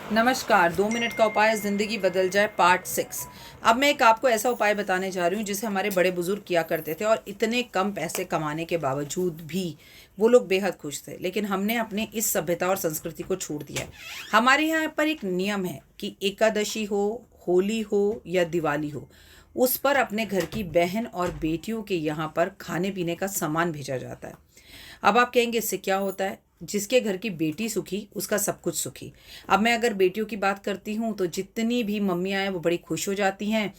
नमस्कार। 2 मिनट का उपाय ज़िंदगी बदल जाए पार्ट 6। अब मैं एक आपको ऐसा उपाय बताने जा रही हूँ जिसे हमारे बड़े बुजुर्ग किया करते थे और इतने कम पैसे कमाने के बावजूद भी वो लोग बेहद खुश थे। लेकिन हमने अपने इस सभ्यता और संस्कृति को छोड़ दिया है। हमारे यहाँ पर एक नियम है कि एकादशी हो, होली हो या दिवाली हो, उस पर अपने घर की बहन और बेटियों के यहाँ पर खाने पीने का सामान भेजा जाता है। अब आप कहेंगे इससे क्या होता है? जिसके घर की बेटी सुखी उसका सब कुछ सुखी। अब मैं अगर बेटियों की बात करती हूँ तो जितनी भी मम्मियाँ हैं वो बड़ी खुश हो जाती हैं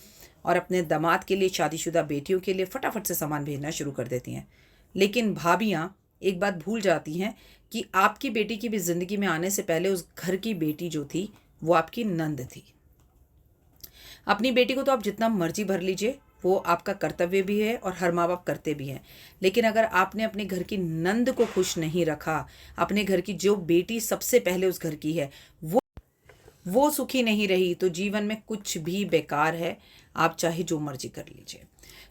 और अपने दामाद के लिए, शादीशुदा बेटियों के लिए फटाफट से सामान भेजना शुरू कर देती हैं। लेकिन भाभियाँ एक बात भूल जाती हैं कि आपकी बेटी की भी ज़िंदगी में आने से पहले उस घर की बेटी जो थी वो आपकी नंद थी। अपनी बेटी को तो आप जितना मर्जी भर लीजिए, वो आपका कर्तव्य भी है और हर माँ बाप करते भी हैं। लेकिन अगर आपने अपने घर की नंद को खुश नहीं रखा, अपने घर की जो बेटी सबसे पहले उस घर की है वो सुखी नहीं रही, तो जीवन में कुछ भी बेकार है। आप चाहे जो मर्जी कर लीजिए।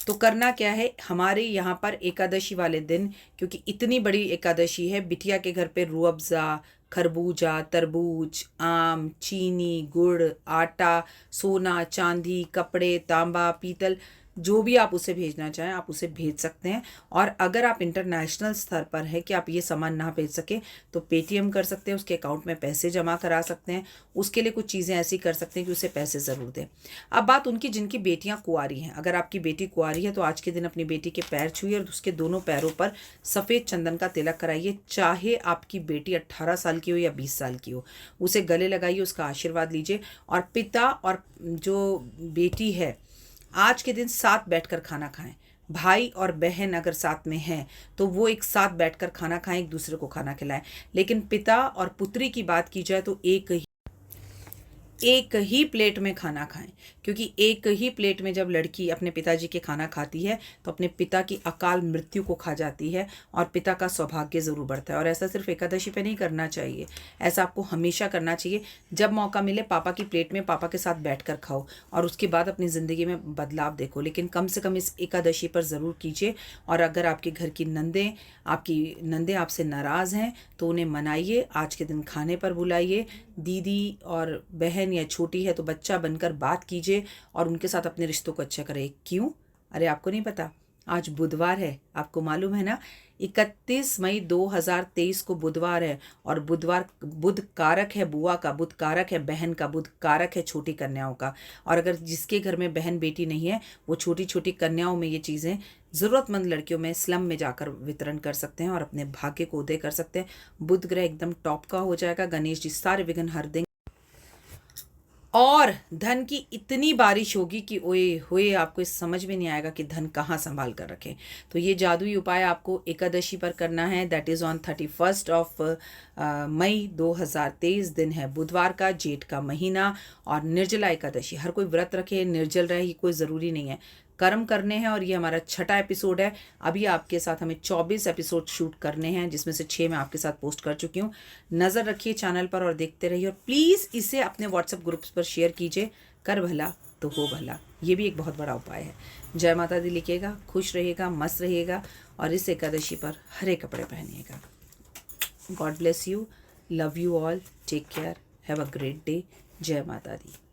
तो करना क्या है, हमारे यहाँ पर एकादशी वाले दिन, क्योंकि इतनी बड़ी एकादशी है, बिटिया के घर पे रूह अफ़ज़ा, खरबूजा, तरबूज, आम, चीनी, गुड़, आटा, सोना, चांदी, कपड़े, तांबा, पीतल, जो भी आप उसे भेजना चाहें आप उसे भेज सकते हैं। और अगर आप इंटरनेशनल स्तर पर है कि आप ये सामान ना भेज सकें तो पेटीएम कर सकते हैं, उसके अकाउंट में पैसे जमा करा सकते हैं। उसके लिए कुछ चीज़ें ऐसी कर सकते हैं कि उसे पैसे ज़रूर दें। अब बात उनकी जिनकी बेटियां कुंवारी हैं। अगर आपकी बेटी कुंवारी है तो आज के दिन अपनी बेटी के पैर छुइए और उसके दोनों पैरों पर सफ़ेद चंदन का तिलक कराइए। चाहे आपकी बेटी 18 साल की हो या 20 साल की हो, उसे गले लगाइए, उसका आशीर्वाद लीजिए। और पिता और जो बेटी है आज के दिन साथ बैठकर खाना खाएं। भाई और बहन अगर साथ में हैं तो वो एक साथ बैठकर खाना खाएं, एक दूसरे को खाना खिलाएं। लेकिन पिता और पुत्री की बात की जाए तो एक ही प्लेट में खाना खाएं, क्योंकि एक ही प्लेट में जब लड़की अपने पिताजी के खाना खाती है तो अपने पिता की अकाल मृत्यु को खा जाती है और पिता का सौभाग्य ज़रूर बढ़ता है। और ऐसा सिर्फ एकादशी पे नहीं करना चाहिए, ऐसा आपको हमेशा करना चाहिए। जब मौका मिले पापा की प्लेट में पापा के साथ बैठकर खाओ और उसके बाद अपनी ज़िंदगी में बदलाव देखो। लेकिन कम से कम इस एकादशी पर ज़रूर कीजिए। और अगर आपके घर की आपकी नंदें आपसे नाराज़ हैं तो उन्हें मनाइए, आज के दिन खाने पर बुलाइए। दीदी और बहन या छोटी है तो बच्चा बनकर बात कीजिए और उनके साथ अपने रिश्तों को अच्छा करें। क्यों? अरे आपको नहीं पता, आज बुधवार है, आपको मालूम है ना? 31 मई 2023 को बुधवार है। और बुधवार बुध कारक है बुआ का, बुध कारक है बहन का, बुध कारक है छोटी कन्याओं का। और अगर जिसके घर में बहन बेटी नहीं है वो छोटी छोटी कन्याओं में ये चीज़ें ज़रूरतमंद लड़कियों में स्लम में जाकर वितरण कर सकते हैं और अपने भाग्य को उदय कर सकते हैं। बुध ग्रह एकदम टॉप का हो जाएगा, गणेश जी सारे विघ्न हर देंगे और धन की इतनी बारिश होगी कि ओए होए आपको इस समझ में नहीं आएगा कि धन कहाँ संभाल कर रखें। तो ये जादुई उपाय आपको एकादशी पर करना है। दैट इज़ ऑन 31 मई 2023, दिन है बुधवार का, जेठ का महीना और निर्जला एकादशी। हर कोई व्रत रखे, निर्जल रहे, कोई ज़रूरी नहीं है, कर्म करने हैं। और ये हमारा 6ठा एपिसोड है। अभी आपके साथ हमें 24 एपिसोड शूट करने हैं, जिसमें से 6 मैं आपके साथ पोस्ट कर चुकी हूँ। नज़र रखिए चैनल पर और देखते रहिए। और प्लीज़ इसे अपने व्हाट्सएप ग्रुप्स पर शेयर कीजिए। कर भला तो हो भला, ये भी एक बहुत बड़ा उपाय है। जय माता दी लिखिएगा, खुश रहिएगा, मस्त रहिएगा और इस एकादशी पर हरे कपड़े पहनिएगा। God bless you, love you all, take care, have a great day. जय माता दी।